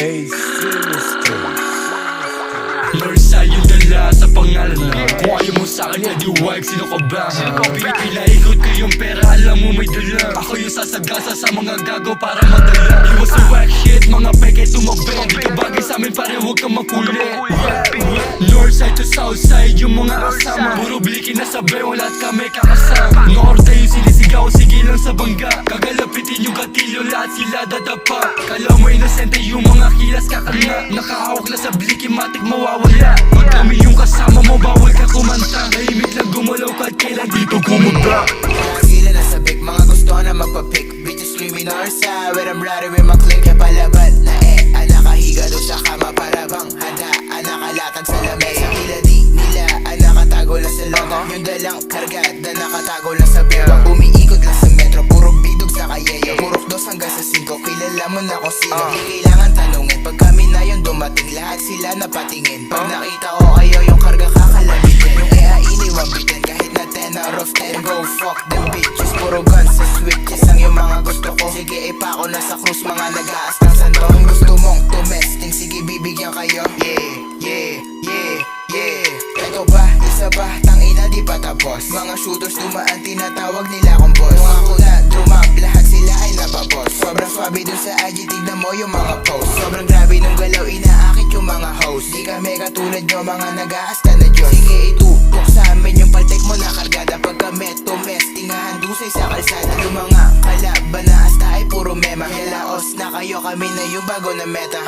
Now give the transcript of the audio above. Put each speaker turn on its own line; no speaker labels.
Hey, sinister.
Northside yung dala sa pangalan na kung ayaw mo sa'kin, edi wag, sino ka ba? Pinaikot ko yung pera, alam mo may dala. Ako yung sasagasa sa mga gago para madala. Iwas sa whack shit, mga peke tumabay. Di ka bagay sa'min, pare huwag kang makulit. Northside to Southside yung mga kasama. Puro bliki na sabay, wala't kami kakasama. Norte yung sinisigaw, sige lang sa bangga. Kagalapitin yung gatilyo, lahat sila dadapa. Kala mo inosente yung mga kilas kakana. Nakahawak na sa bliki, matik mawawala. Pag kami yung kasama mo, bawal ka kumanta. Tahimik lang gumalaw kahit kailan dito gumuda.
Sila nasa big, mga gusto na magpapick. Bitches screaming Northside with I'm riding with my clique. Kaya palaban na nakahiga doon sa kama para bang handa. Nakalatag sa lamay. Sa kila di nila, nakatago lang sa logo. Yung dalang kargada, nakatago lang sa bewang. Umiikot lang sa metro, puro bidog sa kayeyo. Purok 2 hanggang sa 5, kilala mo na kung sino. Di kailangan tanungin, pag kami na yung dumating, lahat sila napatingin. Pag nakita ko kayo, yung karga kakalabitin. Yung iniwang bitin, kahit na 10 out of 10. Go fuck them bitches, puro guns sa switches ang yung mga gusto ko. Sige ipako na sa cruise, mga nag-aas ng santo. Kung gusto mong tumesting, sige bibigyan kayo. Ito ba, isa ba, tangina di pa tapos. Mga shooters dumaan, tinatawag nila kong boss. Kung ako na drumab, lahat sila ay napapos. Sobrang swabe dun sa IG, tignan mo yung mga post. Sobrang grabe nung galaw, inaakit yung mga host. Di kami katulad nyo, mga nag-aas ka na Diyos. Sige itutok sa amin yung paltek mo na kargada. Pag kami tumesting, hahandusay sa kalsada. Yung mga kalaban na hasta ay puro mema. Helaos na kayo, kami na yung bago na meta.